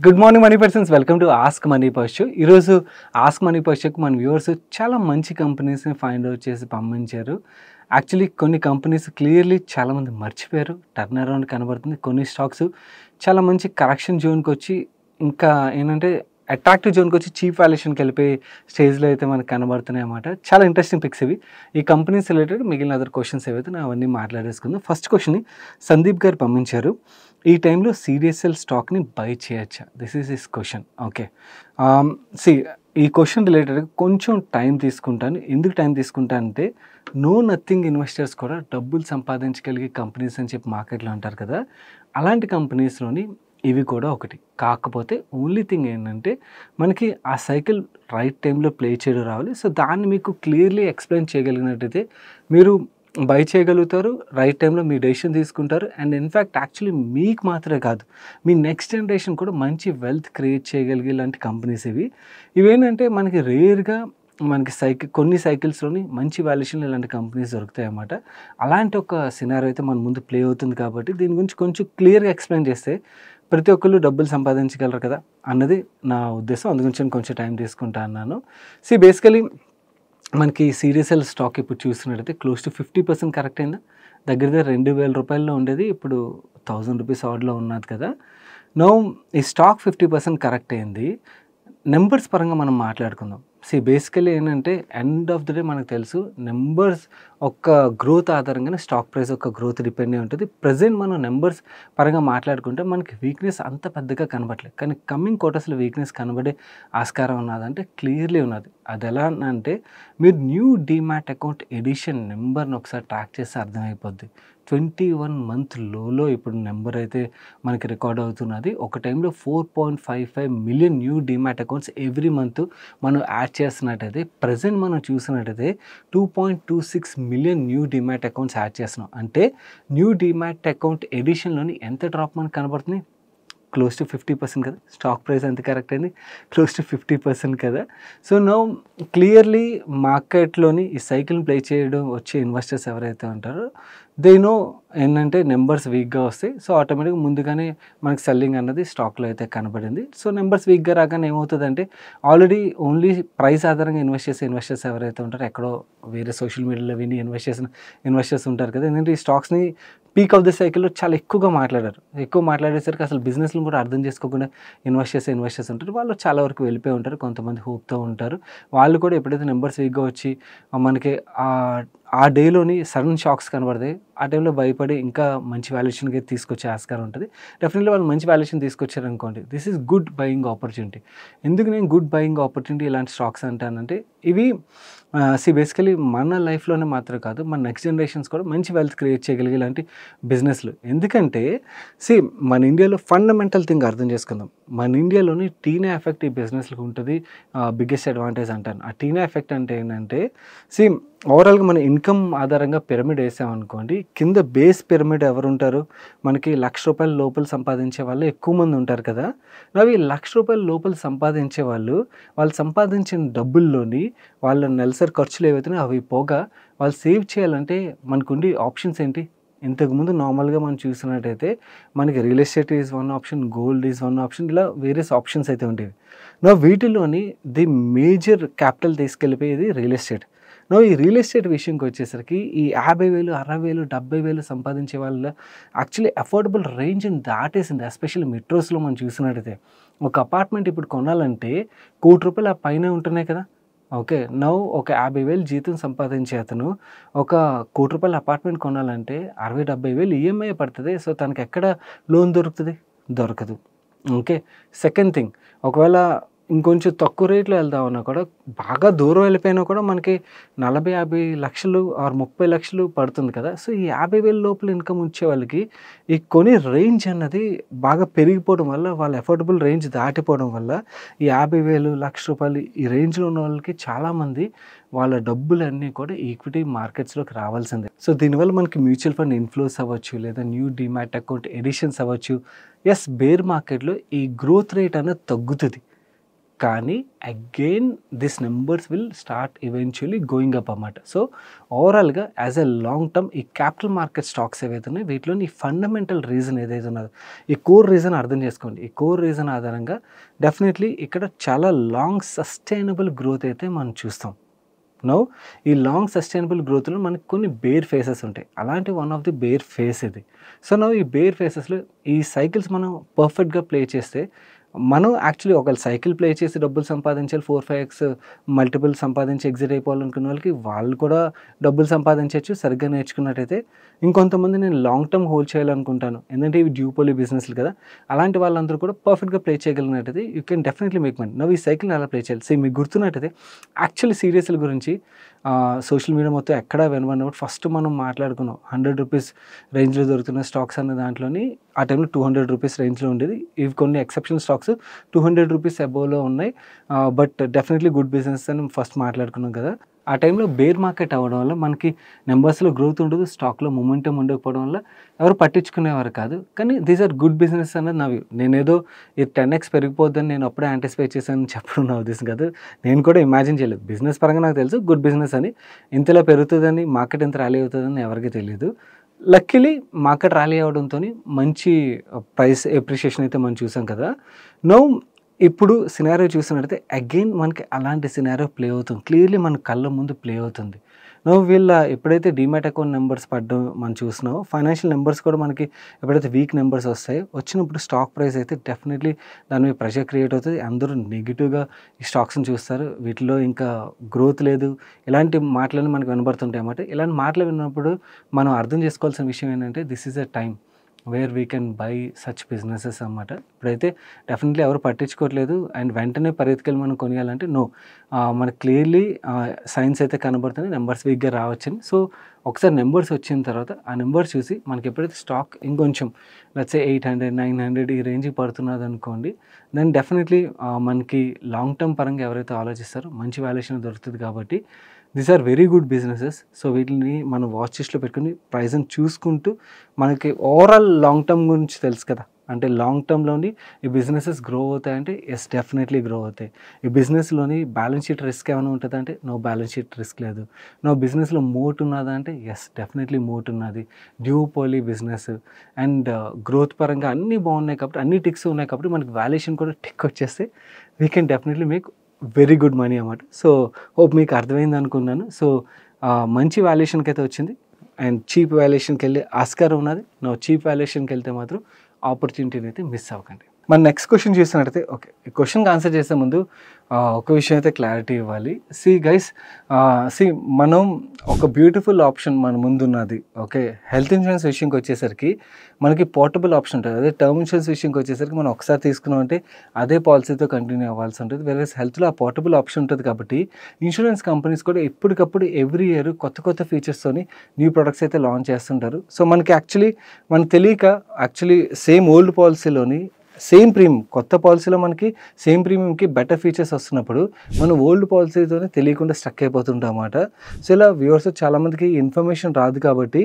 Good morning money persons, welcome to ask money purse. ఈరోజు ask money పర్స్కి మన viewers చాలా మంచి కంపెనీస్ని ఫైండ్ అవుట్ చేసి పంపించారు. యాక్చువల్లీ కొన్ని కంపెనీస్ క్లియర్లీ చాలామంది మర్చిపోయారు, టర్న్ అరౌండ్ కనబడుతుంది. కొన్ని స్టాక్స్ చాలా మంచి కరెక్షన్ జోన్కి వచ్చి ఇంకా ఏంటంటే అట్రాక్టివ్ జోన్కి వచ్చి చీప్ వాల్యుయేషన్కి వెళ్ళిపోయి స్టేజ్లో అయితే మనకు కనబడుతున్నాయి అన్నమాట. చాలా ఇంట్రెస్టింగ్ పిక్స్ ఇవి. ఈ కంపెనీస్ రిలేటెడ్ మిగిలిన అదర్ క్వశ్చన్స్ ఏవైతే అవన్నీ మాట్లాడేసుకుందాం. ఫస్ట్ క్వశ్చన్ సందీప్ గారు పంపించారు. ఈ టైంలో సిడిఎస్ఎల్ స్టాక్ని బై చేయొచ్చా? This is his question. Okay, ఈ క్వశ్చన్ రిలేటెడ్ కొంచెం టైం తీసుకుంటాను. ఎందుకు టైం తీసుకుంటాను అంటే నథింగ్ ఇన్వెస్టర్స్ కూడా డబ్బులు సంపాదించగలిగే కంపెనీస్ అని చెప్పి మార్కెట్లో అంటారు కదా, అలాంటి కంపెనీస్లోని ఇవి కూడా ఒకటి. కాకపోతే ఓన్లీ థింగ్ ఏంటంటే మనకి ఆ సైకిల్ రైట్ టైంలో ప్లే చేయడం రావాలి. సో దాన్ని మీకు క్లియర్లీ ఎక్స్ప్లెయిన్ చేయగలిగినట్టయితే మీరు బై చేయగలుగుతారు, రైట్ టైంలో మీ డెసిషన్ తీసుకుంటారు. అండ్ ఇన్ఫ్యాక్ట్ యాక్చువల్లీ మీకు మాత్రమే కాదు, మీ నెక్స్ట్ జనరేషన్ కూడా మంచి వెల్త్ క్రియేట్ చేయగలిగే ఇలాంటి కంపెనీస్ ఇవి. ఇవేంటంటే మనకి రేర్గా మనకి కొన్ని సైకిల్స్లోని మంచి వాల్యుయేషన్లో ఇలాంటి కంపెనీస్ దొరుకుతాయి అన్నమాట. అలాంటి ఒక సినారో అయితే మన ముందు ప్లే అవుతుంది. కాబట్టి దీని గురించి కొంచెం క్లియర్గా ఎక్స్ప్లెయిన్ చేస్తే ప్రతి ఒక్కళ్ళు డబ్బులు సంపాదించగలరు కదా అన్నది నా ఉద్దేశం. అందుగురించి నేను కొంచెం టైం తీసుకుంటా అన్నాను. బేసికలీ మనకి సిడిఎస్ఎల్ స్టాక్ ఇప్పుడు చూస్తున్నట్టయితే క్లోజ్ టు 50% కరెక్ట్ అయిందా? దగ్గర 2,000 రూపాయల్లో ఉండేది, ఇప్పుడు 1000 రూపీస్ ఆర్డర్లో ఉన్నది కదా. నో, ఈ స్టాక్ 50% కరెక్ట్ అయింది. నెంబర్స్ పరంగా మనం మాట్లాడుకుందాం. బేసికలీ ఏంటంటే ఎండ్ ఆఫ్ ద డే మనకు తెలుసు, నెంబర్స్ ఒక్క గ్రోత్ ఆధారంగానే స్టాక్ ప్రైస్ యొక్క గ్రోత్ డిపెండ్ అయి ఉంటుంది. ప్రజెంట్ మనం నెంబర్స్ పరంగా మాట్లాడుకుంటే మనకి వీక్నెస్ అంత పెద్దగా కనబడలేదు, కానీ కమింగ్ క్వార్టర్స్లో వీక్నెస్ కనబడే ఆస్కారం ఉన్నదంటే క్లియర్లీ ఉన్నది. అది ఎలా అంటే మీరు న్యూ డీమ్యాట్ అకౌంట్ ఎడిషన్ నెంబర్ని ఒకసారి ట్రాక్ చేస్తే అర్థమైపోద్ది. 21 మంత్ లోలో ఇప్పుడు నెంబర్ అయితే మనకి రికార్డ్ అవుతున్నది. ఒక టైంలో 4.55 million new demat accounts every month మనం యాడ్ చేస్తున్నట్టయితే ప్రజెంట్ మనం చూసినట్టయితే 2.26 million new demat accounts add చేస్తున్నాం. అంటే న్యూ డీమ్యాట్ అకౌంట్ ఎడిషన్లోని ఎంత డ్రాప్ మనకు కనబడుతుంది? క్లోజ్ టు 50% కదా. స్టాక్ ప్రైస్ ఎంత కరెక్ట్ అయింది? క్లోజ్ టు 50% కదా. సో నౌ క్లియర్లీ మార్కెట్లోని ఈ సైకిల్ని ప్లే చేయడం వచ్చే ఇన్వెస్టర్స్ ఎవరైతే ఉంటారో దే నో ఏంటంటే నెంబర్స్ వీక్గా వస్తాయి. సో ఆటోమేటిక్గా ముందుగానే మనకి సెల్లింగ్ అన్నది స్టాక్లో అయితే కనబడింది. సో నెంబర్స్ వీక్గా రాగానే ఏమవుతుందంటే ఆల్రెడీ ఓన్లీ ప్రైస్ ఆధారంగా ఇన్వెస్ట్ చేసే ఇన్వెస్టర్స్ ఎవరైతే ఉంటారో ఎక్కడో వేరే సోషల్ మీడియాలో విని ఇన్వెస్ట్ చేసిన ఇన్వెస్టర్స్ ఉంటారు కదా. ఎందుకంటే ఈ స్టాక్స్ని పీక్ ఆఫ్ ద సైకిల్లో చాలా ఎక్కువ మాట్లాడేసరికి అసలు బిజినెస్లను కూడా అర్థం చేసుకోకుండా ఇన్వెస్ట్ చేసే ఇన్వెస్టర్స్ ఉంటారు. వాళ్ళు చాలా వరకు వెళ్ళిపోయి ఉంటారు, కొంతమంది హోప్తో ఉంటారు. వాళ్ళు కూడా ఎప్పుడైతే నెంబర్స్ వీక్గా వచ్చి మనకి ఆ డేలోని సడన్ షాక్స్ కనబడతాయి, ఆ టైంలో భయపడి ఇంకా మంచి వాల్యుయేషన్కి తీసుకొచ్చే ఆస్కారం ఉంటుంది. డెఫినెట్లీ వాళ్ళు మంచి వాల్యుయేషన్ తీసుకొచ్చారనుకోండి, this is good buying opportunity. ఎందుకు నేను గుడ్ బయింగ్ ఆపర్చునిటీ ఇలాంటి స్టాక్స్ అంటానంటే ఇవి బేసికలీ మన లైఫ్లోనే మాత్రం కాదు, మన నెక్స్ట్ జనరేషన్స్ కూడా మంచి వెల్త్ క్రియేట్ చేయగలిగే ఇలాంటి బిజినెస్లు. ఎందుకంటే మన ఇండియాలో ఫండమెంటల్ థింగ్ అర్థం చేసుకుందాం. మన ఇండియాలోని టీనా ఎఫెక్ట్ ఈ బిజినెస్లకు ఉంటుంది బిగ్గెస్ట్ అడ్వాంటేజ్ అంటాను. ఆ టీనా ఎఫెక్ట్ అంటే ఏంటంటే ఓవరాల్గా మన ఇన్కమ్ ఆధారంగా పిరమిడ్ వేసామనుకోండి, కింద బేస్ పిరమిడ్ ఎవరు ఉంటారు? మనకి ₹1,00,000 లోపల సంపాదించే వాళ్ళు ఎక్కువ మంది ఉంటారు కదా. అవి ₹1,00,000 లోపల సంపాదించే వాళ్ళు సంపాదించిన డబ్బుల్లోని వాళ్ళ నెలసరి ఖర్చులు ఏవైతున్నాయో అవి పోగా వాళ్ళు సేవ్ చేయాలంటే మనకుండి ఆప్షన్స్ ఏంటి? ఇంతకుముందు నార్మల్గా మనం చూసినట్టయితే మనకి real estate is one option, gold is one option, ఇలా వేరియస్ ఆప్షన్స్ అయితే ఉండేవి. వీటిలోని ది మేజర్ క్యాపిటల్ తీసుకెళ్ళిపోయేది రియల్ ఎస్టేట్. ఈ రియల్ ఎస్టేట్ విషయంకి వచ్చేసరికి ఈ 50,000, 60,000, 70,000 సంపాదించే వాళ్ళ యాక్చువల్లీ అఫోర్డబుల్ రేంజ్ని దాటేసింది. ఎస్పెషల్లీ మెట్రోస్లో మనం చూసినట్టయితే ఒక అపార్ట్మెంట్ ఇప్పుడు కొనాలంటే ₹1,00,00,000 ఆ పైన ఉంటున్నాయి కదా. ఓకే, ఒక 50,000 జీతం సంపాదించే అతను ఒక ₹1,00,00,000 అపార్ట్మెంట్ కొనాలంటే 60,000-70,000 ఈఎంఐ పడుతుంది. సో తనకి ఎక్కడ లోన్ దొరుకుతుంది? దొరకదు. ఓకే, సెకండ్ థింగ్, ఒకవేళ ఇంకొంచెం తక్కువ రేట్లో వెళ్దామన్నా కూడా, బాగా దూరం వెళ్ళిపోయినా కూడా మనకి 40-50 లక్షలు ఆర్ 30 లక్షలు పడుతుంది కదా. సో ఈ 50,000 లోపల ఇన్కమ్ వచ్చే వాళ్ళకి ఈ కొని రేంజ్ అన్నది బాగా పెరిగిపోవడం వల్ల, వాళ్ళ అఫోర్డబుల్ రేంజ్ దాటిపోవడం వల్ల ఈ 50,000, ₹1,00,000 ఈ రేంజ్లో ఉన్న వాళ్ళకి చాలామంది వాళ్ళ డబ్బులన్నీ కూడా ఈక్విటీ మార్కెట్స్లోకి రావాల్సిందే. సో దీనివల్ల మనకి మ్యూచువల్ ఫండ్ ఇన్ఫ్లోస్ అవ్వచ్చు, లేదా న్యూ డీమ్యాట్ అకౌంట్ ఎడిషన్స్ అవ్వచ్చు. బేర్ మార్కెట్లో ఈ గ్రోత్ రేట్ అనేది తగ్గుతుంది. కానీ again this numbers will start eventually going up అన్నమాట. సో ఓవరాల్గా యాజ్ ఎ లాంగ్ టర్మ్ ఈ క్యాపిటల్ మార్కెట్ స్టాక్స్ ఏవైతే ఉన్నాయో వీటిలోని ఫండమెంటల్ రీజన్ ఏదైతే ఉన్నదో ఈ కోర్ రీజన్ అర్థం చేసుకోండి. ఈ కోర్ రీజన్ ఆధారంగా డెఫినెట్లీ ఇక్కడ చాలా లాంగ్ సస్టైనబుల్ గ్రోత్ అయితే మనం చూస్తాం. నో ఈ లాంగ్ సస్టైనబుల్ గ్రోత్లో మనకి కొన్ని బేర్ ఫేసెస్ ఉంటాయి. అలాంటి one of the bare face ఇది. సో నో ఈ బేర్ ఫేసెస్లో ఈ సైకిల్స్ మనం పర్ఫెక్ట్గా ప్లే చేస్తే మనం యాక్చువల్లీ ఒకవేళ సైకిల్ ప్లే చేసి డబ్బులు సంపాదించాలి 4-5x మల్టిపుల్ సంపాదించి ఎగ్జిట్ అయిపోవాలనుకున్న వాళ్ళకి వాళ్ళు కూడా డబ్బులు సంపాదించవచ్చు సరిగ్గా నేర్చుకున్నట్టయితే. ఇంకొంతమంది నేను లాంగ్ టర్మ్ హోల్డ్ చేయాలనుకుంటాను, ఎందుకంటే ఇవి డ్యూపోలీ బిజినెస్లు కదా, అలాంటి వాళ్ళందరూ కూడా పర్ఫెక్ట్గా ప్లే చేయగలిగినట్టయితే you can definitely make money. నవ్వు ఈ సైకిల్ని ఎలా ప్లే చేయాలి? సో మీకు గుర్తున్నట్టయితే యాక్చువల్లీ సీరియస్ల గురించి సోషల్ మీడియా మొత్తం ఎక్కడ వినబడినప్పుడు ఫస్ట్ మనం మాట్లాడుకున్నాం 100 రూపీస్ రేంజ్లో దొరుకుతున్న స్టాక్స్ అన్న దాంట్లోని ఆ టైంలో 200 రూపీస్ రేంజ్లో ఉండేది. ఇవి కొన్ని ఎక్సెప్షనల్ స్టాక్స్ 200 రూపీస్ అబోవ్లో ఉన్నాయి. బట్ డెఫినెట్లీ గుడ్ బిజినెస్ అని ఫస్ట్ మాట్లాడుకున్నాం కదా. ఆ టైంలో బేర్ మార్కెట్ అవ్వడం వల్ల మనకి నెంబర్స్లో గ్రోత్ ఉండదు, స్టాక్లో మొమెంటం ఉండకపోవడం వల్ల ఎవరు పట్టించుకునేవారు కాదు. కానీ దీస్ ఆర్ గుడ్ బిజినెస్ అన్నది నా వ్యూ. నేనేదో ఇది 10x పెరిగిపోద్దని నేను అప్పుడే యాంటిసిపేట్ చేశాను చెప్పడం నా ఉద్దేశం కాదు. నేను కూడా ఇమాజిన్ చేయలేదు. బిజినెస్ పరంగా నాకు తెలుసు గుడ్ బిజినెస్ అని, ఇంతలా పెరుగుతుందని, మార్కెట్ ఇంత ర్యాలీ అవుతుందని ఎవరికి తెలియదు. లక్కీలీ మార్కెట్ ర్యాలీ అవడంతో మంచి ప్రైస్ ఎప్రిషియేషన్ అయితే మనం చూసాం కదా. నో ఇప్పుడు సినారియో చూసినట్టయితే అగైన్ మనకి అలాంటి సినారియో ప్లే అవుతుంది, క్లియర్లీ మన కళ్ళ ముందు ప్లే అవుతుంది. నో వీళ్ళ ఎప్పుడైతే డీమ్యాట్ అకౌంట్ నెంబర్స్ పడ్డం మనం చూసినామో ఫైనాన్షియల్ నెంబర్స్ కూడా మనకి ఎప్పుడైతే వీక్ నెంబర్స్ వస్తాయో వచ్చినప్పుడు స్టాక్ ప్రైస్ అయితే డెఫినెట్లీ దాని మీద ప్రెషర్ క్రియేట్ అవుతుంది. అందరూ నెగిటివ్గా ఈ స్టాక్స్ని చూస్తారు, వీటిలో ఇంకా గ్రోత్ లేదు, ఇలాంటి మాటలన్నీ మనకు వినబడుతుంటాయి అన్నమాట. ఇలాంటి మాటలు విన్నప్పుడు మనం అర్థం చేసుకోవాల్సిన విషయం ఏంటంటే this is a time where we can buy such businesses అన్నమాట. ఇప్పుడైతే డెఫినెట్లీ ఎవరు పట్టించుకోవట్లేదు అండ్ వెంటనే పరిగెత్తుకెళ్ళి మనం కొనియాలంటే నో, మనకు క్లియర్లీ సైన్స్ అయితే కనబడుతుంది నెంబర్స్ వీక్గా రావచ్చని. సో ఒకసారి నెంబర్స్ వచ్చిన తర్వాత ఆ నెంబర్స్ చూసి మనకి ఎప్పుడైతే స్టాక్ ఇంకొంచెం లెట్స్ సే 800-900 ఈ రేంజ్కి పడుతున్నది అనుకోండి, దెన్ డెఫినెట్లీ మనకి లాంగ్ టర్మ్ పరంగా ఎవరైతే ఆలోచిస్తారో మంచి వాల్యుయేషన్ దొరుకుతుంది. కాబట్టి these are very good businesses. So వీటిని మనం వాచ్ లిస్ట్లో పెట్టుకుని ప్రైస్ని చూసుకుంటూ మనకి ఓవరాల్ లాంగ్ టర్మ్ గురించి తెలుసు కదా, అంటే లాంగ్ టర్మ్లోని ఈ బిజినెసెస్ గ్రో అవుతాయంటే ఎస్ డెఫినెట్లీ గ్రో అవుతాయి. ఈ బిజినెస్లోని బ్యాలెన్స్ షీట్ రిస్క్ ఏమైనా ఉంటుందా అంటే నో, బ్యాలెన్స్ షీట్ రిస్క్ లేదు. నో బిజినెస్లో మోట్ ఉన్నదా అంటే ఎస్ డెఫినెట్లీ మోట్ ఉన్నది. డ్యూపోలీ బిజినెస్ అండ్ గ్రోత్ పరంగా అన్నీ బాగున్నాయి కాబట్టి, అన్ని టిక్స్ ఉన్నాయి కాబట్టి మనకి వాల్యుయేషన్ కూడా టిక్ వచ్చేస్తే we can definitely make very good money అన్నమాట. సో హోప్ మీకు అర్థమైంది అనుకున్నాను. సో మంచి వాల్యుయేషన్కి అయితే వచ్చింది అండ్ చీప్ వాల్యుయేషన్కి వెళ్ళే ఆస్కారం ఉన్నది. నో చీప్ వాల్యుయేషన్కి వెళ్తే మాత్రం ఆపర్చునిటీని అయితే మిస్ అవ్వకండి. మన నెక్స్ట్ క్వశ్చన్ చూసినట్టయితే ఓకే, ఈ క్వశ్చన్కి ఆన్సర్ చేసే ముందు ఒక విషయం అయితే క్లారిటీ ఇవ్వాలి. సి గైస్, మనం ఒక బ్యూటిఫుల్ ఆప్షన్ మన ముందున్నది. ఓకే, హెల్త్ ఇన్సూరెన్స్ విషయంకి వచ్చేసరికి మనకి పోర్టబుల్ ఆప్షన్ ఉంటుంది. అదే టర్మ్ ఇన్సూరెన్స్ విషయంకి వచ్చేసరికి మనం ఒకసారి తీసుకున్నాం అంటే అదే పాలసీతో కంటిన్యూ అవ్వాల్సి ఉంటుంది. వేరే హెల్త్లో ఆ పోర్టబుల్ ఆప్షన్ ఉంటుంది కాబట్టి ఇన్సూరెన్స్ కంపెనీస్ కూడా ఎప్పటికప్పుడు ఎవ్రీ ఇయర్ కొత్త కొత్త ఫీచర్స్తోని న్యూ ప్రొడక్ట్స్ అయితే లాంచ్ చేస్తుంటారు. సో మనకి మనకు తెలియక సేమ్ ఓల్డ్ పాలసీలోని సేమ్ ప్రీమియం, కొత్త పాలసీలో మనకి సేమ్ ప్రీమియంకి బెటర్ ఫీచర్స్ వస్తున్నప్పుడు మనం ఓల్డ్ పాలసీతోనే తెలియకుండా స్టక్ అయిపోతుంటాం అన్నమాట. సో ఇలా వ్యూవర్స్ చాలామందికి ఇన్ఫర్మేషన్ రాదు కాబట్టి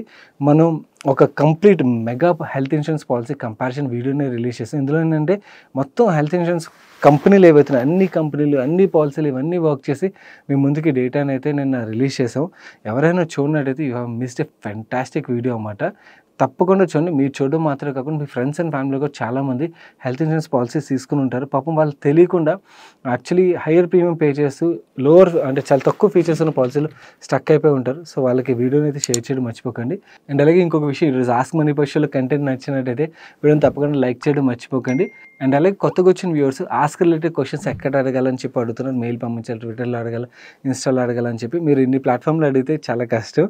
మనం ఒక complete mega health insurance policy comparison వీడియోని రిలీజ్ చేస్తాం. ఇందులో ఏంటంటే మొత్తం హెల్త్ ఇన్సూరెన్స్ కంపెనీలు ఏవైతున్నాయి అన్ని కంపెనీలు అన్ని పాలసీలు ఇవన్నీ వర్క్ చేసి మీ ముందుకి డేటాని అయితే నేను రిలీజ్ చేసాం. ఎవరైనా చూడనట్టయితే you have missed a fantastic video అన్నమాట. తప్పకుండా చూడండి. మీరు చూడడం మాత్రమే కాకుండా మీ ఫ్రెండ్స్ అండ్ ఫ్యామిలీలో కూడా చాలామంది హెల్త్ ఇన్సూరెన్స్ పాలసీస్ తీసుకుని ఉంటారు. పాపం వాళ్ళు తెలియకుండా హైయర్ ప్రీమియం పే చేస్తూ లోవర్ అంటే చాలా తక్కువ ఫీచర్స్ ఉన్న పాలసీలు స్టక్ అయిపోయి ఉంటారు. సో వాళ్ళకి వీడియోని అయితే షేర్ చేయడం మర్చిపోకండి. అండ్ అలాగే ఇంకొక విషయం, ఈరోజు ఆస్క్ మనీ పర్షన్లో కంటెంట్ నచ్చినట్టయితే వీడియోని తప్పకుండా లైక్ చేయడం మర్చిపోకండి. అండ్ అలాగే కొత్తగా వచ్చిన వ్యూవర్స్ ఆస్క్ రిలేటెడ్ క్వశ్చన్స్ ఎక్కడ అడగాలని చెప్పి అడుగుతున్నారు. మెయిల్ పంపించాలి, ట్విట్టర్లో అడగాలి, ఇన్స్టాలో అడగాలని చెప్పి. మీరు ఇన్ని ప్లాట్ఫామ్లో అడిగితే చాలా కష్టం.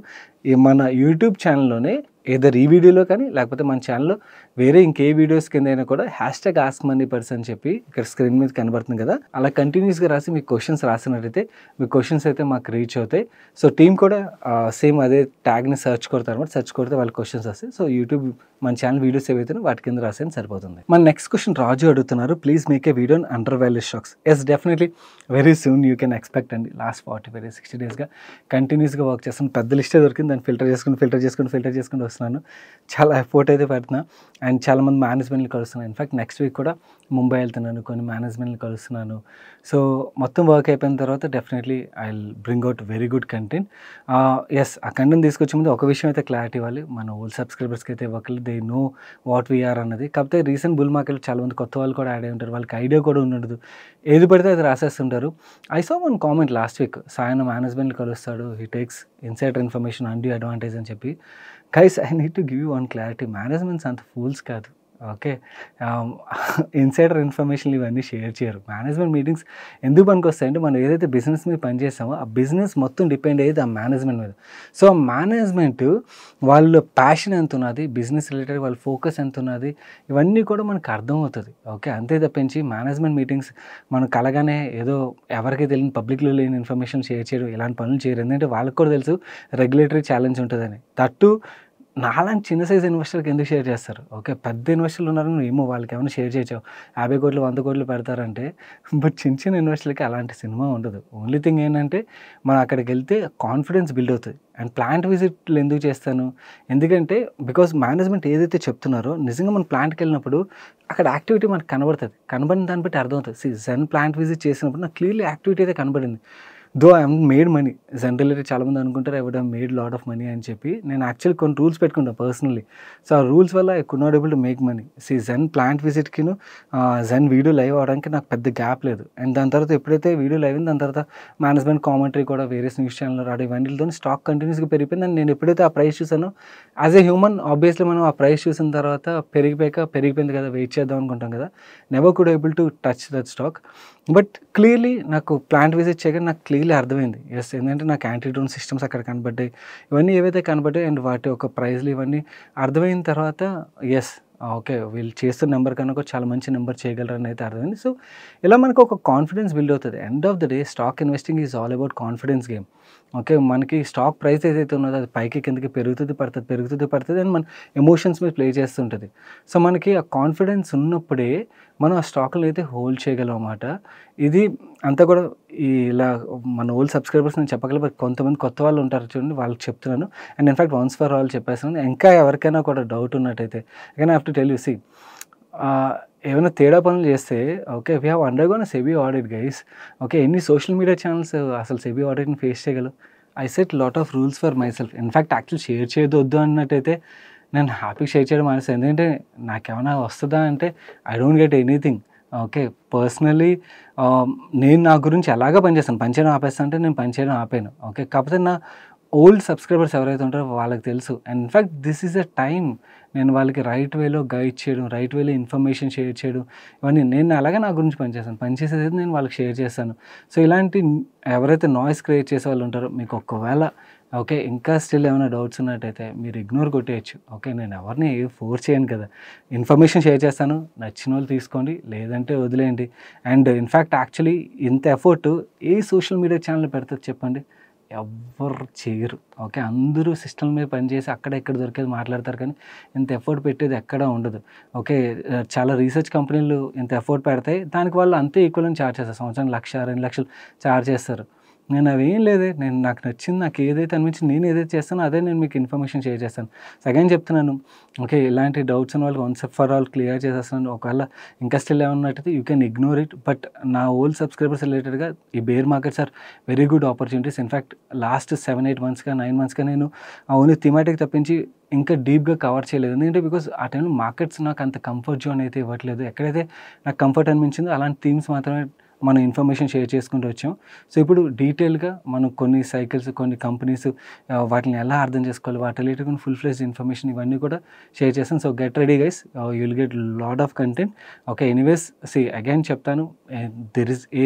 మన యూట్యూబ్ ఛానల్లోనే ఏదర్ ఈ వీడియోలో కానీ లేకపోతే మన ఛానల్లో వేరే ఇంకే వీడియోస్ కింద అయినా కూడా #AskMoneyPers అని చెప్పి ఇక్కడ స్క్రీన్ మీద కనబడుతుంది కదా, అలా కంటిన్యూస్గా రాసి మీ క్వశ్చన్స్ రాసినట్టయితే మీ క్వశ్చన్స్ అయితే మాకు రీచ్ అవుతాయి. సో టీం కూడా సేమ్ అదే ట్యాగ్ని సెర్చ్ కొడతారు అనమాట. సెర్చ్ కొడితే వాళ్ళ క్వశ్చన్స్ వస్తాయి. సో యూట్యూబ్ మన ఛానల్ వీడియోస్ ఏవైతే వాటి కింద రాసేది సరిపోతుంది. మన నెక్స్ట్ క్వశ్చన్ రాజు అడుగుతున్నారు, please make a video on under value stocks. Yes, definitely very soon you can expect అండి. లాస్ట్ 45 days 60 daysగా కంటిన్యూస్గా వర్క్ చేస్తాను. పెద్ద లిస్టే దొరికింది, దాన్ని ఫిల్టర్ చేసుకుంటూ వస్తున్నాను. చాలా ఎఫర్ట్ అయితే పెడుతున్నా అండ్ చాలామంది మేనేజ్మెంట్లు కలుస్తున్నాను. ఇన్ఫాక్ట్ నెక్స్ట్ వీక్ కూడా ముంబై వెళ్తున్నాను, కొన్ని మేనేజ్మెంట్లు కలుస్తున్నాను. సో మొత్తం వర్క్ అయిపోయిన తర్వాత definitely I will bring out very good content. Yes, ఆ కంటెంట్ తీసుకొచ్చే ముందు ఒక విషయం అయితే క్లారిటీ ఇవ్వాలి. మన ఓల్డ్ సబ్స్క్రైబర్స్కి అయితే ఒకళ్ళు దే నో వాట్ వీఆర్ అన్నది. కాకపోతే రీసెంట్ బుల్ మార్కెట్లో చాలామంది కొత్త వాళ్ళు కూడా యాడ్ అయి ఉంటారు, వాళ్ళకి ఐడియా కూడా ఉండదు, ఏది పడితే అది రాసేస్తుంటారు. I saw one comment last week, సాయన మేనేజ్మెంట్లు కలుస్తాడు, he takes insider information and advantage అని చెప్పి. Guys, I need to give you one clarity, managements అంత ఫూల్స్ కాదు. ఓకే, ఇన్సైడర్ ఇన్ఫర్మేషన్ ఇవన్నీ షేర్ చేయరు. మేనేజ్మెంట్ మీటింగ్స్ ఎందుకు పనికి వస్తాయంటే, మనం ఏదైతే బిజినెస్ మీద పనిచేస్తామో ఆ బిజినెస్ మొత్తం డిపెండ్ అయ్యేది ఆ మేనేజ్మెంట్ మీద. సో ఆ మేనేజ్మెంట్ వాళ్ళ ప్యాషన్ ఎంత ఉన్నది, బిజినెస్ రిలేటెడ్ వాళ్ళ ఫోకస్ ఎంత ఉన్నది, ఇవన్నీ కూడా మనకు అర్థమవుతుంది. ఓకే, అంతే తప్పించి మేనేజ్మెంట్ మీటింగ్స్ మనం కలగానే ఏదో ఎవరికి తెలియని పబ్లిక్లో లేని ఇన్ఫర్మేషన్ షేర్ చేయడం, ఇలాంటి పనులు చేయరు. ఎందుకంటే వాళ్ళకి కూడా తెలుసు రెగ్యులేటరీ ఛాలెంజ్ ఉంటుందని. దట్టు నాలాంటి చిన్న సైజ్ ఇన్వెస్టర్కి ఎందుకు షేర్ చేస్తారు? ఓకే, పెద్ద ఇన్వెస్టర్లు ఉన్నారు, ఏమో వాళ్ళకి ఏమైనా షేర్ చేయొచ్చు, 50 కోట్లు 100 కోట్లు పెడతారంటే. బట్ చిన్న ఇన్వెస్టర్లకి అలాంటి సినిమా ఉండదు. ఓన్లీ థింగ్ ఏంటంటే మనం అక్కడికి వెళ్తే కాన్ఫిడెన్స్ బిల్డ్ అవుతుంది. అండ్ ప్లాంట్ విజిట్లు ఎందుకు చేస్తాను, ఎందుకంటే బికాజ్ మేనేజ్మెంట్ ఏదైతే చెప్తున్నారో నిజంగా మన ప్లాంట్కి వెళ్ళినప్పుడు అక్కడ యాక్టివిటీ మనకు కనబడుతుంది. కనబడిన దాన్ని బట్టి అర్థమవుతుంది. జెన్ ప్లాంట్ విజిట్ చేసినప్పుడు నాకు క్లియర్లీ యాక్టివిటీ అయితే కనబడింది. Though I have made money. Generally చాలామంది అనుకుంటారు I would have made lot of money అని చెప్పి. నేను యాక్చువల్లీ కొన్ని రూల్స్ పెట్టుకుంటాను పర్సనల్లీ. సో ఆ రూల్స్ వల్ల I could not able to make money. Zen plant విజిట్కిను జెన్ వీడియో లైవ్ అవడానికి నాకు పెద్ద గ్యాప్ లేదు. అండ్ దాని తర్వాత ఎప్పుడైతే వీడియో లైవ్ అయింది, దాని తర్వాత మేనేజ్మెంట్ కామెంటరీ కూడా వేరియస్ న్యూస్ ఛానల్లో రావడం, ఇవన్నీతో స్టాక్ కంటిన్యూస్గా పెరిగిపోయింది. అండ్ నేను ఎప్పుడైతే ఆ ప్రైస్ చూసానో యాజ్ ఏ హ్యూమన్ ఆబ్వియస్లీ మనం ఆ ప్రైస్ చూసిన తర్వాత పెరిగిపోయింది కదా, వెయిట్ చేద్దాం అనుకుంటాం కదా. Never could able to touch that stock. But clearly నాకు ప్లాంట్ విజిట్ చేయగానే నాకు క్లియర్లీ అర్థమైంది. ఎస్, ఎందుకంటే నాకు యాంటీ డ్రోన్ సిస్టమ్స్ అక్కడ కనబడ్డాయి, ఇవన్నీ ఏవైతే కనబడ్డాయి అండ్ వాటి యొక్క ప్రైజ్లు ఇవన్నీ అర్థమైన తర్వాత ఎస్ ఓకే, వీళ్ళు చేస్తున్న నెంబర్ కన్నా కూడా చాలా మంచి నెంబర్ చేయగలరని అయితే అర్థమైంది. సో ఇలా మనకు ఒక కాన్ఫిడెన్స్ బిల్డ్ అవుతుంది. End of the day stock investing is all about confidence game. Okay, మనకి స్టాక్ ప్రైస్ ఏదైతే ఉన్నదో అది పైకి కిందకి పెరుగుతుంది పడుతుంది అండ్ మన ఎమోషన్స్ మీద ప్లే చేస్తుంటుంది. సో మనకి ఆ కాన్ఫిడెన్స్ ఉన్నప్పుడే మనం ఆ స్టాక్లను అయితే హోల్డ్ చేయగలం అన్నమాట. ఇది అంతా కూడా ఇలా మన ఓల్డ్ సబ్స్క్రైబర్స్ నేను చెప్పగలను. కొంతమంది కొత్త వాళ్ళు ఉంటారు చూడండి, వాళ్ళకి చెప్తున్నాను. And in fact once for all చెప్పేస్తున్నాను. ఇంకా ఎవరికైనా కూడా డౌట్ ఉన్నట్టయితే again I have to tell you, ఏమైనా తేడా పనులు చేస్తే okay, we have undergone SEBI audit guys. Okay, ఎన్ని సోషల్ మీడియా ఛానల్స్ అసలు సెబీ ఆడిట్ని ఫేస్ చేయగలవు? I set lot of rules for my self. In fact actual share చేయొద్దు అన్నట్టయితే నేను హ్యాపీగా షేర్ చేయడం మానేస్తాను. ఎందుకంటే నాకేమైనా వస్తుందా అంటే I don't get anything. Okay, personally నేను నా గురించి ఎలాగా పనిచేస్తాను, పనిచేయడం ఆపేస్తాను అంటే నేను పనిచేయడం ఆపాను. ఓకే, కాకపోతే నా ఓల్డ్ సబ్స్క్రైబర్స్ ఎవరైతే ఉంటారో వాళ్ళకి తెలుసు. And in fact this is a time నేను వాళ్ళకి రైట్ వేలో గైడ్ చేయడం, రైట్ వేలో ఇన్ఫర్మేషన్ షేర్ చేయడం, ఇవన్నీ నేను అలాగే నా గురించి పనిచేసేది నేను వాళ్ళకి షేర్ చేస్తాను. సో ఇలాంటి ఎవరైతే నాయిస్ క్రియేట్ చేసే వాళ్ళు ఉంటారో మీకు ఒకవేళ ఓకే ఇంకా స్టిల్ ఏమైనా డౌట్స్ ఉన్నట్టయితే మీరు ఇగ్నోర్ కొట్టేయచ్చు. ఓకే, నేను ఎవరిని ఫోర్స్ చేయను కదా, ఇన్ఫర్మేషన్ షేర్ చేస్తాను, నచ్చిన వాళ్ళు తీసుకోండి, లేదంటే వదిలేయండి. అండ్ ఇన్ఫ్యాక్ట్ యాక్చువల్లీ ఇంత ఎఫర్ట్ ఏ సోషల్ మీడియా ఛానల్ పెడుతుంది చెప్పండి? ఎవ్వరు చేయరు. ఓకే, అందరూ సిస్టమ్ మీద పనిచేసి అక్కడ ఇక్కడ దొరికేది మాట్లాడతారు, కానీ ఇంత ఎఫర్ట్ పెట్టేది ఎక్కడా ఉండదు. ఓకే, చాలా రీసెర్చ్ కంపెనీలు ఇంత ఎఫర్ట్ పెడతాయి, దానికి వాళ్ళు అంతే ఈక్వల్ అని ఛార్జ్ చేస్తారు. సంవత్సరానికి 1,00,000 2 లక్షలు ఛార్జ్ చేస్తారు. నేను అవేం లేదే, నాకు నచ్చింది, నాకు ఏదైతే అనిపించింది, నేను ఏదైతే చేస్తానో అదే నేను మీకు ఇన్ఫర్మేషన్ షేర్ చేస్తాను. సెకండ్ చెప్తున్నాను, ఓకే, ఇలాంటి డౌట్స్ ఉన్న వాళ్ళకి వన్స్ ఫర్ ఆల్ క్లియర్ చేసేస్తున్నాను. ఒకవేళ ఇంకా స్టిల్ ఏమన్నట్టయితే you can ignore it. But నా ఓల్డ్ సబ్స్క్రైబర్స్ రిలేటెడ్గా ఈ bear markets are very good opportunities. In fact last 7-8 మంత్స్గా 9 మంత్స్గా నేను ఓన్లీ థీమాటిక్ తప్పించి ఇంకా డీప్గా కవర్ చేయలేదు. ఎందుకంటే బికాజ్ ఆ టైంలో మార్కెట్స్ నాకు అంత కంఫర్ట్ జోన్ అయితే ఇవ్వట్లేదు. ఎక్కడైతే నాకు కంఫర్ట్ అనిపించిందో అలాంటి థీమ్స్ మాత్రమే మనం ఇన్ఫర్మేషన్ షేర్ చేసుకుంటూ వచ్చాం. సో ఇప్పుడు డీటెయిల్గా మనం కొన్ని సైకిల్స్, కొన్ని కంపెనీస్, వాటిని ఎలా అర్థం చేసుకోవాలి, వాటి రిలేటెడ్ ఫుల్ ఫ్లెజ్డ్ ఇన్ఫర్మేషన్ ఇవన్నీ కూడా షేర్ చేస్తాను. So get ready guys, you will get lot of content. Okay, anyways again చెప్తాను,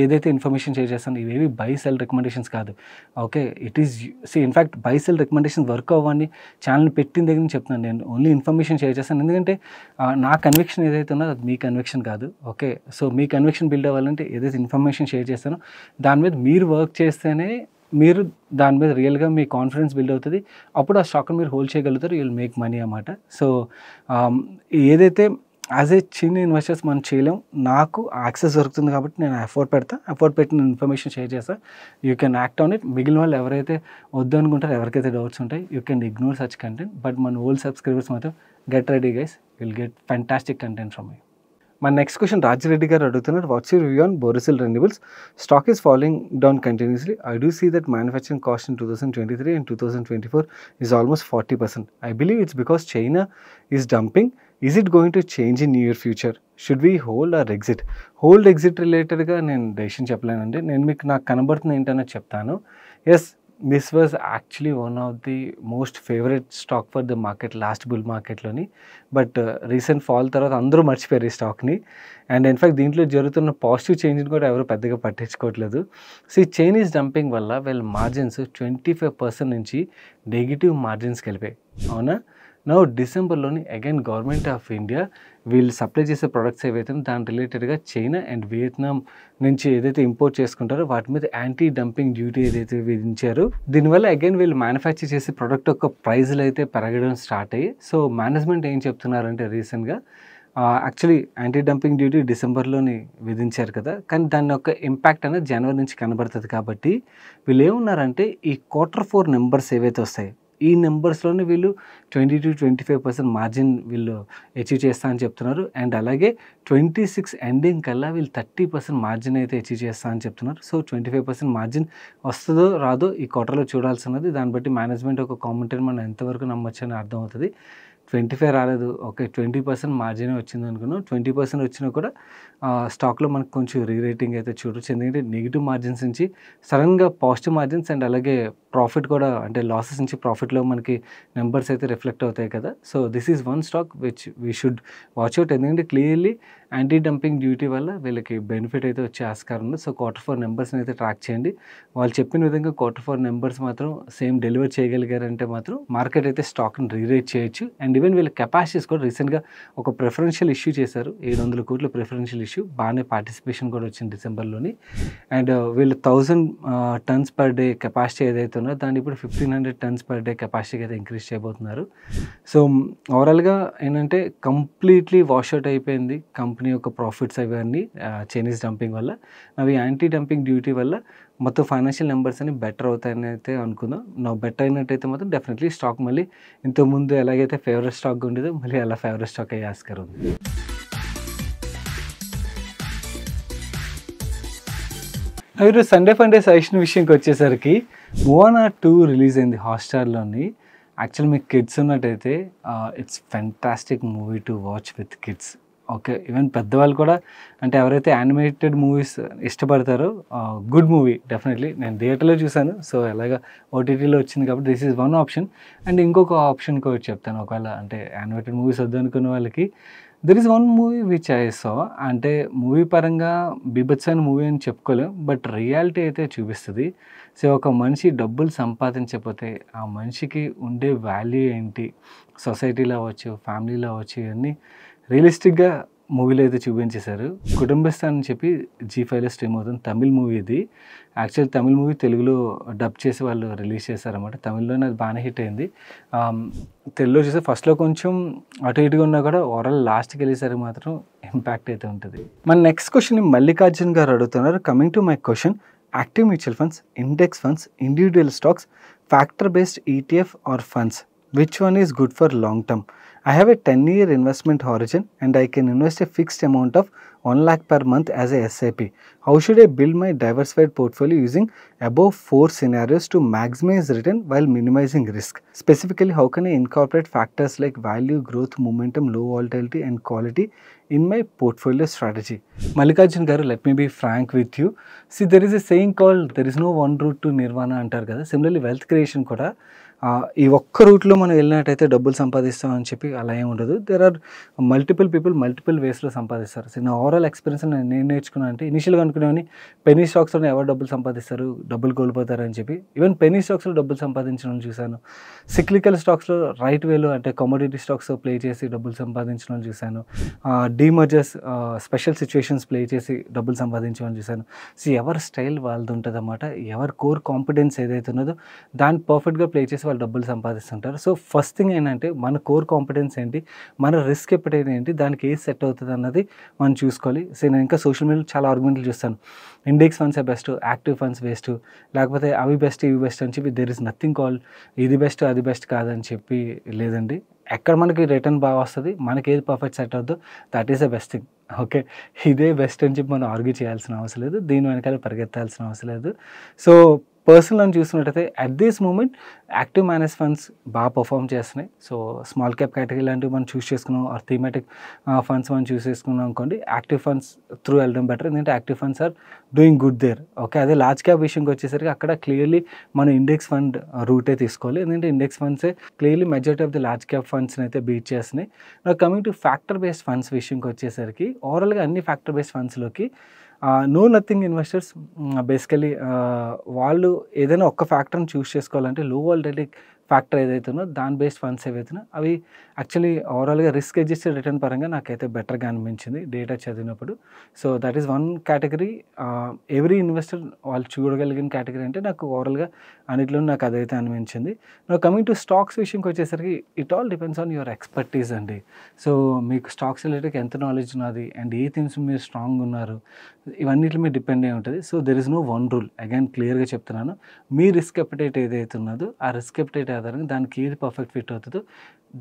ఏదైతే ఇన్ఫర్మేషన్ షేర్ చేస్తాను ఇవేవి బై సెల్ రికమెండేషన్స్ కాదు. Okay, it is in fact buy sell recommendations work అవ్వని channel పెట్టిన దగ్గర నుంచి చెప్తున్నాను. నేను ఓన్లీ ఇన్ఫర్మేషన్ షేర్ చేస్తాను, ఎందుకంటే నా కన్విక్షన్ ఏదైతే ఉన్నదో అది మీ కన్విక్షన్ కాదు. ఓకే, సో మీ కన్విక్షన్ బిల్డ్ అవ్వాలంటే ఏదైతే ఇన్ఫర్మేషన్ షేర్ చేస్తానో దాని మీద మీరు వర్క్ చేస్తేనే మీరు దాని మీద రియల్గా మీ కాన్ఫిడెన్స్ బిల్డ్ అవుతుంది. అప్పుడు ఆ స్టాక్ని మీరు హోల్డ్ చేయగలుగుతారు. యూ విల్ మేక్ మనీ అన్నమాట. సో ఏదైతే యాజ్ ఏ చిన్న ఇన్వెస్టర్స్ మనం చేయలేం, నాకు యాక్సెస్ దొరుకుతుంది కాబట్టి నేను ఎఫర్ట్ పెడతా, ఎఫర్ట్ పెట్టిన ఇన్ఫర్మేషన్ షేర్ చేస్తా. You can act on it. మిగిలిన వాళ్ళు ఎవరైతే వద్దు అనుకుంటారో, ఎవరికైతే డౌట్స్ ఉంటాయి, you can ignore such content. But మన ఓల్డ్ సబ్స్క్రైబర్స్ మాత్రం get ready guys, will get fantastic content from me. My next question, Rajireddy garu adugutunnaru, what's your view on Borosil Renewables? Stock is falling down continuously. I do see that manufacturing cost in 2023 and 2024 is almost 40%. I believe it's because China is dumping. Is it going to change in near future? Should we hold or exit? Hold exit related ga nenu decision చెప్పలేనండి. నేను మీకు నాకు కనబడుతున్న ఏంటనే చెప్తాను. Yes, this was actually one of the most favourite stock for the market last bull మార్కెట్లోని. But recent fall తర్వాత అందరూ మర్చిపోయారు ఈ స్టాక్ని. అండ్ ఇన్ఫ్యాక్ట్ దీంట్లో జరుగుతున్న పాజిటివ్ చేంజ్ని కూడా ఎవరు పెద్దగా పట్టించుకోవట్లేదు. సో ఈ చైనీస్ డంపింగ్ వల్ల వీళ్ళ మార్జిన్స్ 25% నుంచి నెగిటివ్ మార్జిన్స్కి వెళ్ళిపోయాయి. అవునా? నౌ డిసెంబర్లోని అగైన్ గవర్నమెంట్ ఆఫ్ ఇండియా వీళ్ళు సప్లై చేసే ప్రొడక్ట్స్ ఏవైతే దాని రిలేటెడ్గా చైనా అండ్ వియత్నాం నుంచి ఏదైతే ఇంపోర్ట్ చేసుకుంటారో వాటి మీద యాంటీ డంపింగ్ డ్యూటీ ఏదైతే విధించారో, దీనివల్ల అగైన్ వీళ్ళు మ్యానుఫ్యాక్చర్ చేసే ప్రొడక్ట్ యొక్క ప్రైజ్లు అయితే పెరగడం స్టార్ట్ అయ్యి. సో మేనేజ్మెంట్ ఏం చెప్తున్నారంటే రీసెంట్గా యాక్చువల్లీ యాంటీ డంపింగ్ డ్యూటీ డిసెంబర్లోని విధించారు కదా, కానీ దాని యొక్క ఇంపాక్ట్ అనేది జనవరి నుంచి కనబడుతుంది. కాబట్టి వీళ్ళు ఏమున్నారంటే ఈ Q4 నెంబర్స్ ఏవైతే వస్తాయి, ఈ నెంబర్స్లోనే వీళ్ళు 20-25% మార్జిన్ వీళ్ళు అచీవ్ చేస్తా అని చెప్తున్నారు. అండ్ అలాగే 26 ఎండింగ్ కల్లా వీళ్ళు 30% మార్జిన్ అయితే అచీవ్ చేస్తా అని చెప్తున్నారు. సో 25% మార్జిన్ వస్తుందో రాదో ఈ క్వార్టర్లో చూడాల్సినది. దాన్ని బట్టి మేనేజ్మెంట్ ఒక కామెంటరీ మనం ఎంతవరకు నమ్మొచ్చు అని అర్థమవుతుంది. 25 రాలేదు, ఓకే 20% మార్జిన్ వచ్చింది అనుకున్నాం. 20% వచ్చినా కూడా స్టాక్లో మనకు కొంచెం రీరేటింగ్ అయితే చూడొచ్చు. ఎందుకంటే నెగిటివ్ మార్జిన్స్ నుంచి సడన్గా పాజిటివ్ మార్జిన్స్ అండ్ అలాగే ప్రాఫిట్ కూడా, అంటే లాసెస్ నుంచి ప్రాఫిట్లో మనకి నెంబర్స్ అయితే రిఫ్లెక్ట్ అవుతాయి కదా. So this is one stock which we should watch out. ఎందుకంటే క్లియర్లీ యాంటీ డంపింగ్ డ్యూటీ వల్ల వీళ్ళకి బెనిఫిట్ అయితే వచ్చే ఆస్కారం ఉంది. సో Q4 నెంబర్స్ని అయితే ట్రాక్ చేయండి. వాళ్ళు చెప్పిన విధంగా Q4 నెంబర్స్ మాత్రం సేమ్ డెలివర్ చేయగలిగారంటే మాత్రం మార్కెట్ అయితే స్టాక్ని రీరేట్ చేయొచ్చు. అండ్ ఈవెన్ వీళ్ళ కెపాసిటీస్ కూడా రీసెంట్గా ఒక ప్రిఫరెన్షియల్ ఇష్యూ చేశారు. 700 కోట్ల ప్రిఫరెన్షియల్ ఇష్యూ, బాగానే పార్టిసిపేషన్ కూడా వచ్చింది డిసెంబర్లోని. అండ్ వీళ్ళు 1000 టన్స్ పర్ డే కెపాసిటీ ఏదైతే ఉందో దాన్ని ఇప్పుడు 1500 టన్స్ పర్ డే కెపాసిటీకి అయితే ఇంక్రీజ్ చేయబోతున్నారు. సో ఓవరాల్గా ఏంటంటే కంప్లీట్లీ వాష్అవుట్ అయిపోయింది కంపెనీ యొక్క ప్రాఫిట్స్ అవన్నీ చైనీస్ డంపింగ్ వల్ల. అవి యాంటీ డంపింగ్ డ్యూటీ వల్ల మొత్తం ఫైనాన్షియల్ నెంబర్స్ అని బెటర్ అవుతాయని అయితే అనుకుందాం. నా బెటర్ అయినట్టయితే మాత్రం డెఫినెట్లీ స్టాక్ మళ్ళీ ఇంతకుముందు ఎలాగైతే ఫేవరెట్ స్టాక్ ఉండేదో మళ్ళీ అలా ఫేవరెట్ స్టాక్ అయ్యే ఆస్కారం ఉంది. ఈరోజు సండే ఫండే సజెషన్ విషయంకి వచ్చేసరికి మోనా 2 రిలీజ్ అయింది హాట్‌స్టార్‌లోని. యాక్చువల్ మీకు కిడ్స్ ఉన్నట్టయితే it's fantastic movie to watch with kids. Okay, even పెద్దవాళ్ళు కూడా, అంటే ఎవరైతే యానిమేటెడ్ మూవీస్ ఇష్టపడతారో గుడ్ మూవీ డెఫినెట్లీ. నేను థియేటర్లో చూశాను, సో ఎలాగా ఓటీటీలో వచ్చింది కాబట్టి this is one option. And ఇంకొక ఆప్షన్ కూడా చెప్తాను, ఒకవేళ అంటే యానిమేటెడ్ మూవీస్ వద్దు అనుకున్న వాళ్ళకి there is one movie which I saw. అంటే మూవీ పరంగా బీభత్సమైన మూవీ అని చెప్పుకోలేం, బట్ రియాలిటీ అయితే చూపిస్తుంది. సో ఒక మనిషి డబ్బులు సంపాదించకపోతే ఆ మనిషికి ఉండే వాల్యూ ఏంటి, సొసైటీలో అవ్వచ్చు, ఫ్యామిలీలో అవ్వచ్చు, ఇవన్నీ రియలిస్టిక్గా మూవీలో అయితే చూపించేశారు. కుటుంబస్థాన్ అని చెప్పి G5లో స్ట్రీమ్ అవుతుంది. తమిళ్ మూవీ ఇది. యాక్చువల్ తమిళ్ మూవీ తెలుగులో డబ్ చేసి వాళ్ళు రిలీజ్ చేశారన్నమాట. తమిళ్లోనే అది బాగానే హిట్ అయింది. తెలుగులో చూస్తే ఫస్ట్లో కొంచెం అటు ఇటుగా ఉన్నా కూడా ఓవరాల్ లాస్ట్కి వెళ్ళేసరికి మాత్రం ఇంపాక్ట్ అయితే ఉంటుంది. మన నెక్స్ట్ క్వశ్చన్ మల్లికార్జున్ గారు అడుగుతున్నారు. Coming to my question, active mutual funds, index funds, individual stocks, factor based ETF or funds, which one is good for long term? I have a 10-year investment horizon and I can invest a fixed amount of 1 lakh per month as a SIP. How should I build my diversified portfolio using above 4 scenarios to maximize return while minimizing risk? Specifically, how can I incorporate factors like value, growth, momentum, low volatility and quality in my portfolio strategy? Mallikarjun garu, let me be frank with you. See, there is a saying called there is no one route to nirvana antar kada. Similarly, wealth creation kuda ఈ ఒక్క రూట్లో మనం వెళ్ళినట్టయితే డబ్బులు సంపాదిస్తాం అని చెప్పి అలా ఏమి ఉండదు. There are multiple people multiple వేస్లో సంపాదిస్తారు. సో నా ఓవరాల్ ఎక్స్పీరియన్స్ నేను నేర్చుకున్నాను అంటే ఇనిషియల్గా అనుకునేవని పెనీ స్టాక్స్లో ఎవరు డబ్బులు సంపాదిస్తారు, డబ్బులు కోల్పోతారు అని చెప్పి. ఈవెన్ పెనీ స్టాక్స్లో డబ్బులు సంపాదించడం చూశాను. సిక్లికల్ స్టాక్స్లో రైట్ వేలో అంటే కమోడిటీ స్టాక్స్ ప్లే చేసి డబ్బులు సంపాదించడం చూశాను. డీమర్జర్స్ స్పెషల్ సిచ్యువేషన్స్ ప్లే చేసి డబ్బులు సంపాదించడం చూశాను. సో ఎవరి స్టైల్ వాళ్ళది ఉంటుంది అన్నమాట. ఎవరి కోర్ కాంపిటెన్స్ ఏదైతే ఉన్నదో దాన్ని పర్ఫెక్ట్గా ప్లే చేసి వాళ్ళు డబ్బులు సంపాదిస్తుంటారు. సో ఫస్ట్ థింగ్ ఏంటంటే మన కోర్ కాంపిటెన్స్ ఏంటి, మన రిస్క్ ఎప్పుడైతే ఏంటి, దానికి ఏది సెట్ అవుతుంది అన్నది మనం చూసుకోవాలి. సో నేను ఇంకా సోషల్ మీడియాలో చాలా ఆర్గ్యుమెంట్లు చూస్తాను. ఇండెక్స్ ఫండ్సే బెస్ట్, యాక్టివ్ ఫండ్స్ బెస్ట్, లేకపోతే అవి బెస్ట్ ఇవి బెస్ట్ అని చెప్పి. దెర్ ఇస్ నథింగ్ కాల్ ఇది బెస్ట్ అది బెస్ట్ కాదని చెప్పి లేదండి. ఎక్కడ మనకి రిటర్న్ బాగా వస్తుంది, మనకి ఏది పర్ఫెక్ట్ సెట్ అవుతుందో that is the best thing. Okay, ఇదే బెస్ట్ అని చెప్పి మనం ఆర్గ్యూ చేయాల్సిన అవసరం లేదు, దీని వెనకాల పరిగెత్తాల్సిన అవసరం లేదు. సో పర్సనల్ చూసినట్టయితే at this moment active manage funds బాగా పర్ఫామ్ చేస్తున్నాయి. సో స్మాల్ క్యాప్ కేటగిరీ లాంటివి మనం చూస్ చేసుకున్నాం, ఆర్ థీమాటిక్ ఫండ్స్ మనం చూస్ చేసుకున్నాం అనుకోండి, యాక్టివ్ ఫండ్స్ త్రూ వెళ్ళడం బెటర్. ఎందుకంటే active funds are doing good there. Okay, అదే లార్జ్ క్యాప్ విషయంకి వచ్చేసరికి అక్కడ క్లియర్లీ మనం ఇండెక్స్ ఫండ్ రూటే తీసుకోవాలి. ఎందుకంటే ఇండెక్స్ ఫండ్సే clearly majority of the large cap ఫండ్స్ని అయితే బీట్ చేస్తున్నాయి. నాకు coming to factor based funds విషయంకి వచ్చేసరికి ఓవరాల్గా అన్ని ఫ్యాక్టర్ బేస్డ్ ఫండ్స్లోకి నో నథింగ్ ఇన్వెస్టర్స్ బేసికలీ వాళ్ళు ఏదైనా ఒక్క ఫ్యాక్టర్ని చూస్ చేసుకోవాలంటే లో వాలటిలిటీ ఫ్యాక్టర్ ఏదైతే ఉందో దాని బేస్డ్ ఫండ్స్ ఏవైతున్నా అవి యాక్చువల్లీ ఓవరాల్గా రిస్క్ అడ్జస్టెడ్ రిటర్న్ పరంగా నాకైతే బెటర్గా అనిపించింది డేటా చదివినప్పుడు. So that is one category. Every investor వాళ్ళు చూడగలిగిన కేటగిరీ అంటే నాకు ఓవరాల్గా అన్నిట్లో నాకు అదైతే అనిపించింది. నాకు కమింగ్ టు స్టాక్స్ విషయంకి వచ్చేసరికి it all depends on your expertise అండి. సో మీకు స్టాక్స్ రిలేటెడ్ ఎంత నాలెడ్జ్ ఉన్నది అండ్ ఏ థింగ్స్ మీరు స్ట్రాంగ్ ఉన్నారు, ఇవన్నిటి మీద డిపెండ్ అయి ఉంటుంది. So there is no one rule. Again క్లియర్గా చెప్తున్నాను, మీ రిస్క్ అపెటైట్ ఏదైతే ఉన్నదో ఆ రిస్క్ అపెటైట్ ఆధారంగా దానికి ఏది పర్ఫెక్ట్ ఫిట్ అవుతుందో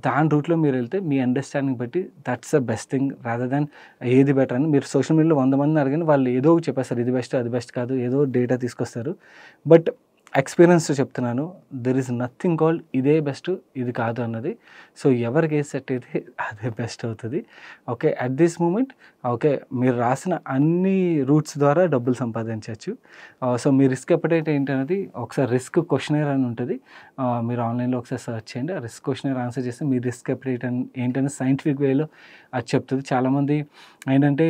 దాని రూట్లో మీరు వెళ్తే మీ అండర్స్టాండింగ్ బట్టి that's the best thing rather than ఏది బెటర్ అని. మీరు సోషల్ మీడియాలో 100 మందిని అడిగిన వాళ్ళు ఏదో చెప్పేస్తారు, ఇది బెస్ట్ అది బెస్ట్ కాదు, ఏదో డేటా తీసుకొస్తారు. బట్ ఎక్స్పీరియన్స్ చెప్తున్నాను, దెర్ ఈజ్ నథింగ్ కాల్డ్ ఇదే బెస్ట్ ఇది కాదు అన్నది. సో ఎవరికి ఏది సెట్ అయితే అదే బెస్ట్ అవుతుంది. Okay, at this moment okay మీరు రాసిన అన్ని రూట్స్ ద్వారా డబ్బులు సంపాదించవచ్చు. సో మీ రిస్క్ ఎప్పుడైతే ఏంటనేది ఒకసారి రిస్క్ క్వశ్చనర్ అని ఉంటుంది, మీరు ఆన్లైన్లో ఒకసారి సెర్చ్ చేయండి. ఆ రిస్క్ క్వశ్చనర్ ఆన్సర్ చేస్తే మీ రిస్క్ ఎప్పుడైతే ఏంటనే సైంటిఫిక్ వేలో అది చెప్తుంది. చాలామంది ఏంటంటే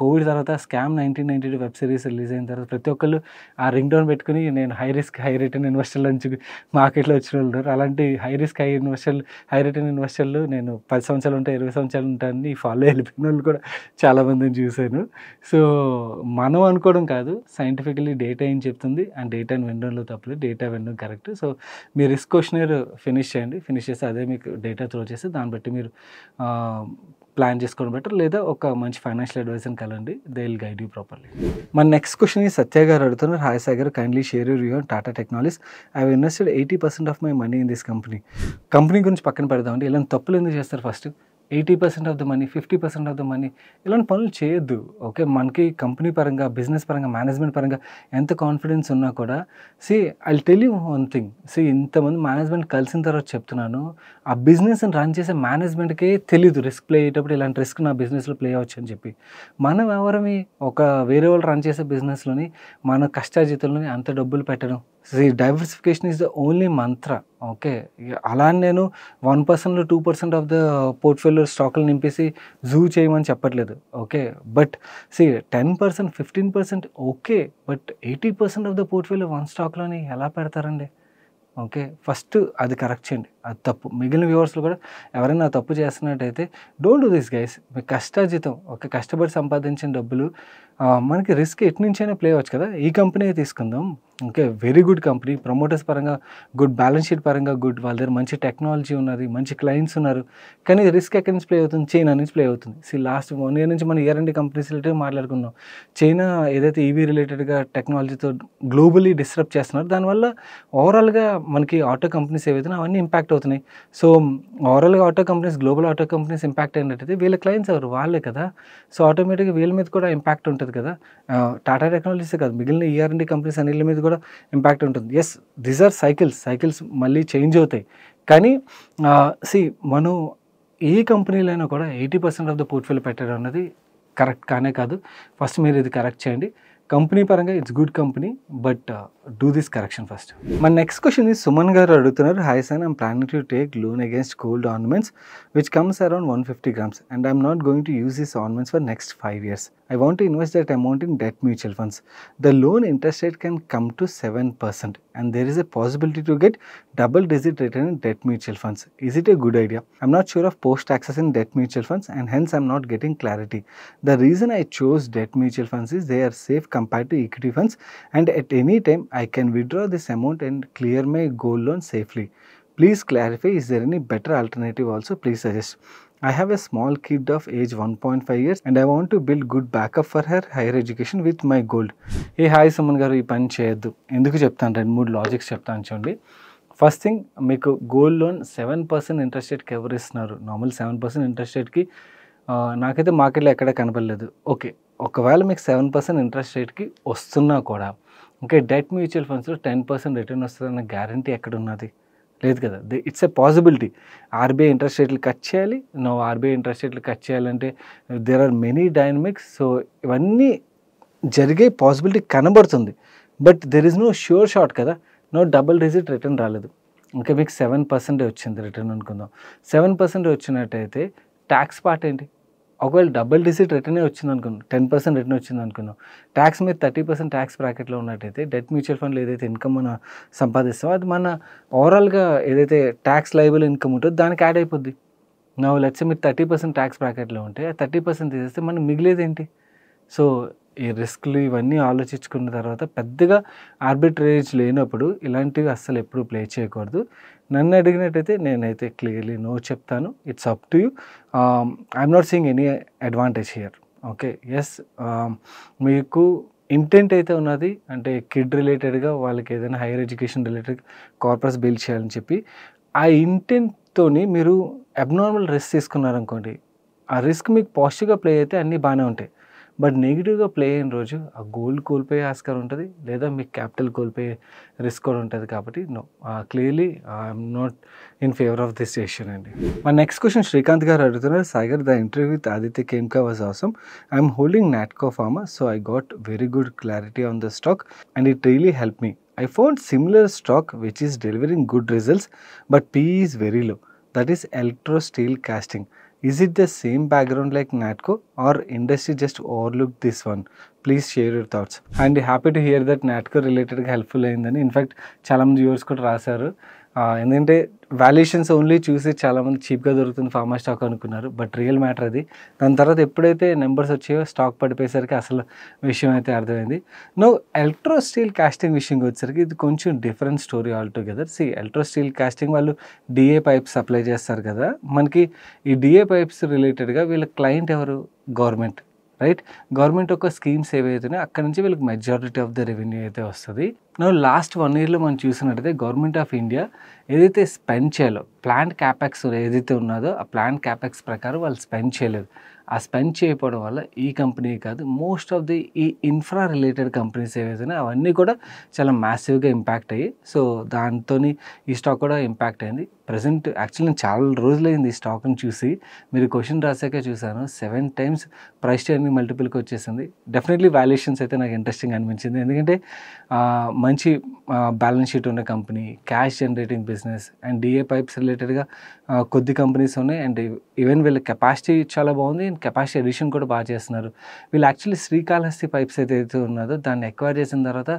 కోవిడ్ తర్వాత స్కామ్ 1992 వెబ్ సిరీస్ రిలీజ్ అయిన తర్వాత ప్రతి ఒక్కళ్ళు ఆ రింగ్ డౌన్ పెట్టుకుని నేను హై రిస్క్ హై రిటర్న్ ఇన్వెస్టర్లు నుంచి మార్కెట్లో వచ్చిన వాళ్ళు ఉన్నారు. అలాంటి హై రిస్క్ హై రిటర్న్ ఇన్వెస్టర్లు నేను 10 సంవత్సరాలు ఉంటాయి 20 సంవత్సరాలు ఉంటాయని ఫాలో వెళ్ళిపోయిన వాళ్ళు కూడా చాలామందిని చూశాను. సో మనం అనుకోవడం కాదు, సైంటిఫికలీ డేటా ఏం చెప్తుంది అండ్ డేటాని వినడంలో తప్పలేదు, డేటా వినడం కరెక్ట్. సో మీ రిస్క్ క్వశ్చనర్ ఫినిష్ చేయండి, ఫినిష్ చేస్తే అదే మీకు డేటా త్రో చేస్తే దాన్ని బట్టి మీరు ప్లాన్ చేసుకోవడం బెటర్, లేదా ఒక మంచి ఫైనాన్షియల్ అడ్వైజర్ని కలండి, they will guide you properly. మన నెక్స్ట్ క్వశ్చన్ ఈ సత్య గారు అడుగుతున్నారు. Hi Sagar, kindly share your view on Tata Technologies. I have invested 80% of my money in this company గురించి పక్కన పెడదామండి. ఇలాంటి తప్పులు ఎందుకు చేస్తారు? First 80% of the money 50% of the money ఇలాంటి పనులు చేయొద్దు. ఓకే, మనకి కంపెనీ పరంగా బిజినెస్ పరంగా మేనేజ్మెంట్ పరంగా ఎంత కాన్ఫిడెన్స్ ఉన్నా కూడా I tell you one thing. ఇంతమంది మేనేజ్మెంట్ కలిసిన తర్వాత చెప్తున్నాను, ఆ బిజినెస్ని రన్ చేసే మేనేజ్మెంట్కే తెలీదు రిస్క్ ప్లే అయ్యేటప్పుడు ఇలాంటి రిస్క్ నా బిజినెస్లో ప్లే అవ్వచ్చు అని చెప్పి. మనం ఎవరమి ఒక వేరే వాళ్ళు రన్ చేసే బిజినెస్లోని మన కష్టార్జితంలోని అంత డబ్బులు పెట్టడం. Diversification is the only Mantra. Okay, అలా నేను 1%, 2% ఆఫ్ ద పోర్ట్ఫోలియో స్టాకులు నింపేసి జూ చేయమని చెప్పట్లేదు. Okay, but 10%, 15% okay, but 80% of the portfolio one స్టాక్లోని ఎలా పెడతారండి? ఓకే, ఫస్ట్ అది కరెక్ట్ చేయండి, అది తప్పు. మిగిలిన వ్యూవర్స్లో కూడా ఎవరైనా తప్పు చేస్తున్నట్టయితే డోంట్ డూ దిస్ గైస్. మీ కష్టార్జితం, ఓకే, కష్టపడి సంపాదించిన డబ్బులు మనకి రిస్క్ ఎటు నుంచైనా ప్లే అవ్వచ్చు కదా. ఈ కంపెనీ తీసుకుందాం, okay, very good company, promoters పరంగా గుడ్, బ్యాలెన్స్ షీట్ పరంగా గుడ్, వాళ్ళ దగ్గర మంచి టెక్నాలజీ ఉన్నది, మంచి క్లయింట్స్ ఉన్నారు. కానీ రిస్క్ ఎక్కడి నుంచి ప్లే అవుతుంది? చైనా నుంచి ప్లే అవుతుంది. లాస్ట్ 1 year నుంచి మనం ఇయర్ అండ్ కంపెనీస్ రిలేటెడ్ మాట్లాడుకున్నాం. చైనా ఏదైతే ఈవీ రిలేటెడ్గా టెక్నాలజీతో గ్లోబలీ డిస్టర్బ్ చేస్తున్నారు, దానివల్ల ఓవరాల్గా మనకి ఆటో కంపెనీస్ ఏవైతే అవన్నీ ఇంపాక్ట్ అవుతున్నాయి. సో ఓవరాల్గా auto companies, global auto companies impact అయినట్టయితే వీళ్ళ క్లయింట్స్ ఎవరు? వాళ్ళే కదా. సో ఆటోమేటిక్గా వీళ్ళ మీద కూడా ఇంపాక్ట్ ఉంటుంది కదా. టాటా టెక్నాలజీసే కాదు, మిగిలిన ఈఆర్ఎండి కంపెనీస్ అన్నిళ్ళ మీద కూడా ఇంపాక్ట్ ఉంటుంది. ఎస్, దీస్ ఆర్ సైకిల్స్ మళ్ళీ చేంజ్ అవుతాయి. కానీ మనం ఏ కంపెనీలైనా కూడా 80% ఆఫ్ ద పోర్ట్ఫోలియో పెట్టడం అన్నది కరెక్ట్ కానే కాదు. ఫస్ట్ మీరు ఇది కరెక్ట్ చేయండి. కంపెనీ పరంగా it's good company, but do this correction first. మన నెక్స్ట్ క్వశ్చన్ ఈ సుమన్ గారు అడుగుతున్నారు. Hi sir, I'm planning to take loan against gold ornaments which comes around 150 grams and I'm not going to use these ornaments for next 5 years. I want to invest that amount in debt mutual funds. The loan interest rate can come to 7% and there is a possibility to get double digit return in debt mutual funds. Is it a good idea? I'm not sure of post taxes in debt mutual funds and hence I'm not getting clarity. The reason I chose debt mutual funds is they are safe compared to equity funds and at any time I can withdraw this amount and clear my gold loan safely. Please clarify, is there any better alternative also? Please suggest. I have a small kid of age 1.5 years and I want to build good backup for her higher education with my gold. Hey, hi Suman గారు, ఈ పని చేయొద్దు. ఎందుకు చెప్తాను, 2-3 logics చెప్తాను చూడండి. First thing, మీకు gold loan 7% interest రేట్కి ఎవరు ఇస్తున్నారు? నార్మల్ 7% ఇంట్రెస్ట్ రేట్కి నాకైతే మార్కెట్లో ఎక్కడ కనపడలేదు. ఓకే, ఒకవేళ మీకు 7% ఇంట్రెస్ట్ రేట్కి వస్తున్నా కూడా ఇంకా డెట్ మ్యూచువల్ ఫండ్స్లో 10% రిటర్న్ వస్తుందన్న గ్యారంటీ ఎక్కడ ఉన్నది? లేదు కదా. It's a possibility. RBI interest రేట్లు కట్ చేయాలి. ఆర్బీఐ ఇంట్రెస్ట్ రేట్లు కట్ చేయాలంటే there are many dynamics. So ఇవన్నీ జరిగే పాసిబిలిటీ కనబడుతుంది, but there is no sure shot కదా. డబుల్ డిజిట్ రిటర్న్ రాలేదు, ఇంకా మీకు 7% వచ్చింది రిటర్న్ అనుకుందాం. 7% వచ్చినట్టయితే ట్యాక్స్ పార్ట్ ఏంటి? ఒకవేళ డబుల్ డిజిట్ రిటర్నే వచ్చింది అనుకుందాం, 10% రిటర్న్ వచ్చింది అనుకుందాం, ట్యాక్స్ మీరు 30% ట్యాక్స్ బ్రాకెట్లో ఉన్నట్టయితే డెట్ మ్యూచువల్ ఫండ్లో ఏదైతే ఇన్కమ్ మనం సంపాదిస్తామో అది మన ఓవరాల్గా ఏదైతే ట్యాక్స్ లైబుల్ ఇన్కమ్ ఉంటుందో దానికి యాడ్ అయిపోద్ది. లెట్స్ మీరు 30% ట్యాక్స్ బ్రాకెట్లో ఉంటే 30% తీసేస్తే మనకి మిగిలేది ఏంటి? సో ఈ రిస్క్లు ఇవన్నీ ఆలోచించుకున్న తర్వాత పెద్దగా ఆర్బిట్రేజ్ లేనప్పుడు ఇలాంటివి అస్సలు ఎప్పుడు ప్లే చేయకూడదు. నన్ను అడిగినట్టయితే నేనైతే క్లియర్లీ నో చెప్తాను. It's up to you. I'm not seeing any advantage here. Okay, yes, మీకు ఇంటెంట్ అయితే ఉన్నది, అంటే కిడ్ రిలేటెడ్గా వాళ్ళకి ఏదైనా higher education related corporates build చేయాలని చెప్పి ఆ ఇంటెంట్తోని మీరు అబ్నార్మల్ రిస్క్ తీసుకున్నారనుకోండి, ఆ రిస్క్ మీకు పాజిటివ్గా ప్లే అయితే అన్నీ బాగానే ఉంటాయి. బట్ నెగిటివ్గా ప్లే అయిన రోజు ఆ గోల్డ్ కోల్పోయే ఆస్కారం ఉంటుంది, లేదా మీకు క్యాపిటల్ కోల్పోయే రిస్క్ కూడా ఉంటుంది. కాబట్టి clearly I'm not in favour of this decision అండి. మా నెక్స్ట్ క్వశ్చన్ శ్రీకాంత్ గారు అడుగుతున్నారు. Sagar, the interview with Aditya Khemka was awesome. I'm holding Natco Pharma, so I got very good clarity on the stock and it really help me. I found similar stock which is delivering good results but PE is very low. That is Electro Steel Casting. Is it the same background like Natco or industry just overlooked this one? Please share your thoughts. And happy to hear that Natco related helpful అయిందని. In fact చాలామంది viewers కూడా రాశారు. ఎందుకంటే valuations only చూసి చాలామంది చీప్గా దొరుకుతుంది pharma stock అనుకున్నారు, బట్ రియల్ మ్యాటర్ అది. దాని తర్వాత ఎప్పుడైతే నెంబర్స్ వచ్చాయో స్టాక్ పడిపోయేసరికి అసలు విషయం అయితే అర్థమైంది. ఎలక్ట్రో స్టీల్ కాస్టింగ్ విషయంకి వచ్చేసరికి ఇది కొంచెం different story altogether. Electrosteel casting వాళ్ళు డిఏ పైప్స్ సప్లై చేస్తారు కదా, మనకి ఈ డిఏ పైప్స్ రిలేటెడ్గా వీళ్ళ క్లయింట్ ఎవరు? Government, right? గవర్నమెంట్ ఒక స్కీమ్స్ ఏవైతున్నాయో అక్కడ నుంచి వీళ్ళకి మెజారిటీ ఆఫ్ ద రెవెన్యూ అయితే వస్తుంది. లాస్ట్ 1 yearలో మనం చూసినట్టయితే గవర్నమెంట్ ఆఫ్ ఇండియా ఏదైతే స్పెండ్ చేయాలో, ప్లాంట్ క్యాపెక్స్ ఏదైతే ఉన్నదో ఆ ప్లాంట్ క్యాపెక్స్ ప్రకారం వాళ్ళు స్పెండ్ చేయలేదు. ఆ స్పెండ్ చేయకపోవడం వల్ల ఈ కంపెనీ కాదు, మోస్ట్ ఆఫ్ ది ఈ ఇన్ఫ్రా రిలేటెడ్ కంపెనీస్ ఏవైతే అవన్నీ కూడా చాలా మ్యాసివ్గా ఇంపాక్ట్ అయ్యి, సో దాంతో ఈ స్టాక్ కూడా ఇంపాక్ట్ అయింది. ప్రజెంట్ యాక్చువల్లీ నేను చాలా రోజులైంది ఈ స్టాక్ని చూసి, మీరు క్వశ్చన్ రాసాకే చూసాను, 7 times ప్రైస్ టు ఎర్నింగ్ మల్టిపుల్కి వచ్చేసింది. డెఫినెట్లీ వాల్యుయేషన్స్ అయితే నాకు ఇంట్రెస్టింగ్ అనిపించింది, ఎందుకంటే మంచి బ్యాలెన్స్ షీట్ ఉన్న company, cash generating business and DA pipes రిలేటెడ్గా కొద్ది కంపెనీస్ ఉన్నాయి. అండ్ ఈవెన్ వీళ్ళ కెపాసిటీ చాలా బాగుంది, అండ్ కెపాసిటీ ఎడిషన్ కూడా బాగా చేస్తున్నారు. వీళ్ళు యాక్చువల్లీ శ్రీకాళహస్తి పైప్స్ ఏదైతే ఉన్నదో దాన్ని ఎక్వైర్ చేసిన తర్వాత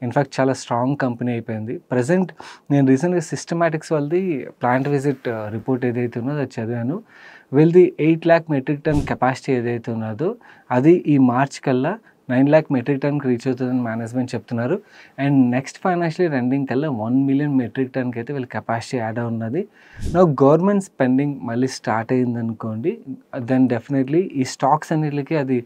ఇన్ఫ్యాక్ట్ చాలా స్ట్రాంగ్ కంపెనీ అయిపోయింది. ప్రజెంట్ నేను రీసెంట్గా సిస్టమాటిక్స్ వాళ్ళది ప్లాంట్ విజిట్ రిపోర్ట్ ఏదైతే ఉన్నదో అది చదివాను. వీళ్ళది 8 lakh మెట్రిక్ టన్ కెపాసిటీ ఏదైతే ఉన్నదో అది ఈ మార్చ్ కల్లా 9 lakh మెట్రిక్ టన్కి రీచ్ అవుతుందని మేనేజ్మెంట్ చెప్తున్నారు. And next financial year ending కల్లా 1 million మెట్రిక్ టన్కి అయితే వీళ్ళ కెపాసిటీ యాడ్ ఉన్నది. గవర్నమెంట్ స్పెండింగ్ మళ్ళీ స్టార్ట్ అయ్యింది అనుకోండి, దెన్ డెఫినెట్లీ ఈ స్టాక్స్ అన్నిటికీ అది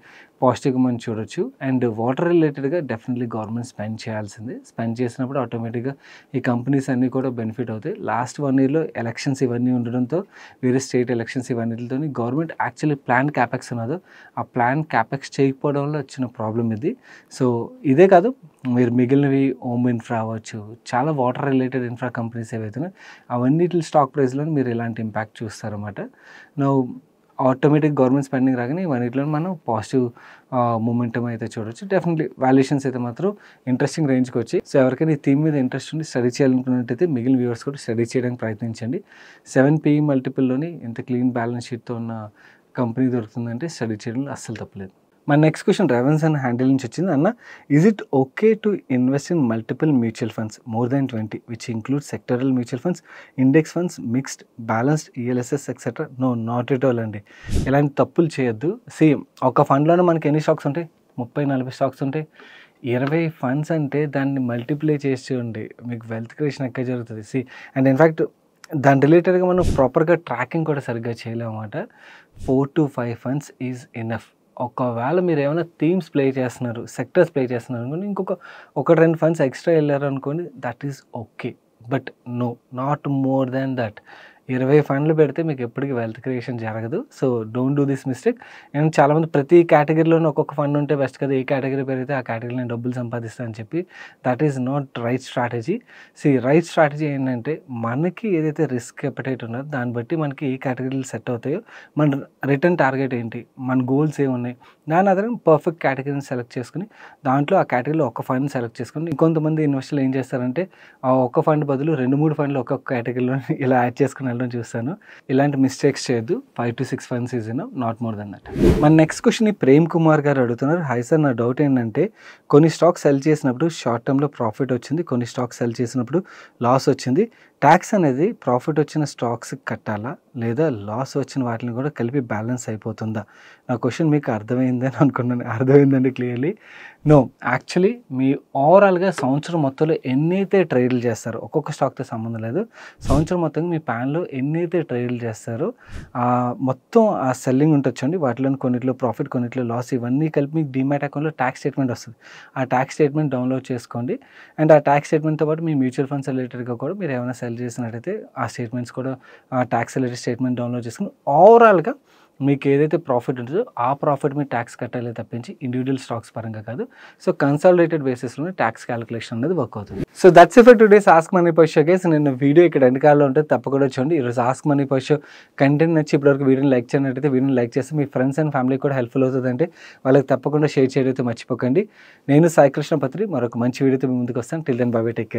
పాజిటివ్గా మనం చూడొచ్చు. అండ్ వాటర్ రిలేటెడ్గా డెఫినెట్లీ గవర్నమెంట్ స్పెండ్ చేయాల్సిందే. స్పెండ్ చేసినప్పుడు ఆటోమేటిక్గా ఈ కంపెనీస్ అన్నీ కూడా బెనిఫిట్ అవుతాయి. లాస్ట్ 1 yearలో ఎలక్షన్స్ ఇవన్నీ ఉండడంతో, వేరే స్టేట్ ఎలక్షన్స్ ఇవన్నిటితో గవర్నమెంట్ యాక్చువల్లీ ప్లాన్ క్యాపెక్స్ ఉన్నదో ఆ ప్లాన్ క్యాపెక్స్ చేయకపోవడంలో వచ్చిన ప్రాబ్లం ఇది. సో ఇదే కాదు, మీరు మిగిలినవి హోమ్ ఇన్ఫ్రా అవ్వచ్చు, చాలా వాటర్ రిలేటెడ్ ఇన్ఫ్రా కంపెనీస్ ఏవైతే అవన్నిటి స్టాక్ ప్రైస్లో మీరు ఇలాంటి ఇంపాక్ట్ చూస్తారన్నమాట. ఆటోమేటిక్ గవర్నమెంట్ స్పెండింగ్ రాగానే ఇవన్నిటిలో మనం పాజిటివ్ మూమెంటం అయితే చూడొచ్చు. డెఫినెట్లీ వాల్యుయేషన్స్ అయితే మాత్రం ఇంట్రెస్టింగ్ రేంజ్కి వచ్చి. సో ఎవరికైనా ఈ థీమ్ మీద ఇంట్రెస్ట్ ఉండి స్టడీ చేయాలనుకున్నట్టయితే మిగిలిన వ్యూవర్స్ కూడా స్టడీ చేయడానికి ప్రయత్నించండి. 7 PE మల్టిపుల్లోని ఎంత క్లీన్ బ్యాలెన్స్ షీట్తో ఉన్న కంపెనీ దొరుకుతుందంటే స్టడీ చేయడంలో అస్సలు తప్పలేదు. మన నెక్స్ట్ క్వశ్చన్ రెవెన్స్ అండ్ హ్యాండిల్ నుంచి వచ్చింది. అన్న, is it okay to invest in multiple mutual funds more than 20 which include sectoral mutual funds, index funds, mixed, balanced, ELSS etcetera? No, not at all అండి. ఇలాంటి తప్పులు చేయొద్దు. ఒక ఫండ్లోనే మనకి ఎన్ని స్టాక్స్ ఉంటాయి? 30-40 స్టాక్స్ ఉంటాయి. 20 ఫండ్స్ అంటే దాన్ని మల్టిప్లై చేసి చూడండి, మీకు వెల్త్ క్రియేషన్ ఎక్కడ జరుగుతుంది. అండ్ ఇన్ఫ్యాక్ట్ దాని రిలేటెడ్గా మనం ప్రాపర్గా ట్రాకింగ్ కూడా సరిగ్గా చేయలేమన్నమాట. 4 to 5 ఫండ్స్ ఈజ్ ఎనఫ్. ఒకవేళ మీరు ఏమైనా థీమ్స్ ప్లే చేస్తున్నారు, సెక్టర్స్ ప్లే చేస్తున్నారు అనుకోండి, ఒక 2 ఫండ్స్ ఎక్స్ట్రా వెళ్ళారు అనుకోండి, that is okay. But no, not more than that. 20 ఫండ్లు పెడితే మీకు ఎప్పటికీ వెల్త్ క్రియేషన్ జరగదు. So don't do this mistake. And చాలామంది ప్రతి కేటగిరీలోనూ ఒక్కొక్క ఫండ్ ఉంటే బెస్ట్ కదా, ఏ కేటగిరీ పెరిగితే ఆ కేటగిరీలో నేను డబ్బులు సంపాదిస్తాను అని చెప్పి, that is not right strategy. Right strategy ఏంటంటే మనకి ఏదైతే రిస్క్ ఎపటైట్ ఉన్నదో దాన్ని బట్టి మనకి ఏ కేటగిరీలు సెట్ అవుతాయో, మన రిటర్న్ టార్గెట్ ఏంటి, మన గోల్స్ ఏమున్నాయి, దాని ఆధారం పర్ఫెక్ట్ కేటగిరీని సెలెక్ట్ చేసుకుని దాంట్లో ఆ కేటగిరీలో ఒక ఫండ్ సెలెక్ట్ చేసుకుని, ఇంకొంతమంది ఇన్వెస్టర్లు ఏం చేస్తారంటే ఆ ఒక్క ఫండ్ బదులు 2-3 ఫండ్లు ఒక్కొక్క కేటగిరీలో ఇలా యాడ్ చేసుకుని వెళ్ళడం చూస్తాను. ఇలాంటి మిస్టేక్స్ చేయొద్దు. 5 to 6 funds is not more than that. మన నెక్స్ట్ క్వశ్చన్ ప్రేమ్ కుమార్ గారు అడుగుతున్నారు. హాయ్ సార్, నా డౌట్ ఏంటంటే కొన్ని స్టాక్స్ సెల్ చేసినప్పుడు షార్ట్ టర్మ్లో ప్రాఫిట్ వచ్చింది, కొన్ని స్టాక్స్ సెల్ చేసినప్పుడు లాస్ వచ్చింది. ట్యాక్స్ అనేది ప్రాఫిట్ వచ్చిన స్టాక్స్కి కట్టాలా లేదా లాస్ వచ్చిన వాటిని కూడా కలిపి బ్యాలెన్స్ అయిపోతుందా? నా క్వశ్చన్ మీకు అర్థమైందని అనుకున్నాను. అర్థమైందండి క్లియర్లీ. నో, యాక్చువల్లీ మీ ఓవరాల్గా సంవత్సరం మొత్తంలో ఎన్నైతే ట్రేడ్లు చేస్తారో, ఒక్కొక్క స్టాక్తో సంబంధం లేదు, సంవత్సరం మొత్తంగా మీ ప్యాన్లో ఎన్నైతే ట్రేడ్లు చేస్తారో మొత్తం ఆ సెల్లింగ్ ఉంటుందండి. వాటిలో కొన్నిట్లో ప్రాఫిట్, కొన్నిట్లో లాస్, ఇవన్నీ కలిపి మీకు డిమాట్ అకౌంట్లో ట్యాక్స్ స్టేట్మెంట్ వస్తుంది. ఆ ట్యాక్స్ స్టేట్మెంట్ డౌన్లోడ్ చేసుకోండి. అండ్ ఆ ట్యాక్స్ స్టేట్మెంట్తో పాటు మీ మ్యూచువల్ ఫండ్స్ రిలేటెడ్గా కూడా మీరు ఏమైనా సెల్ చేసినట్టయితే ఆ స్టేట్మెంట్స్ కూడా, ఆ ట్యాక్స్ రిలేటెడ్ స్టేట్మెంట్ డౌన్లోడ్ చేసుకుని ఓవరాల్గా మీకు ఏదైతే ప్రాఫిట్ ఉంటుందో ఆ ప్రాఫిట్ మీరు ట్యాక్స్ కట్టాలి తప్పించి ఇండివిజువల్ స్టాక్స్ పరంగా కాదు. సో కన్సాలిడేటెడ్ బేసిస్లోనే ట్యాక్స్ క్యాలిక్యులేషన్ అనేది వర్క్ అవుతుంది. So that's it for today's ask money per show guys. నేను వీడియో ఇక్కడ వెనకాలలో ఉంటుంది, తప్పకుండా చూడండి. ఈరోజు ask money per show content నచ్చి ఇప్పటివరకు వీడియోని లైక్ చేయనట్టయితే వీడియోని లైక్ చేస్తే మీ ఫ్రెండ్స్ అండ్ ఫ్యామిలీకి కూడా హెల్ప్ఫుల్ అవుతుందంటే వాళ్ళకి తప్పకుండా షేర్ చేయడం అయితే మర్చిపోకండి. నేను సాయి కృష్ణ పత్రి మరొక మంచి వీడియోతో మీ ముందుకు వస్తాను. Till then bye bye, take care.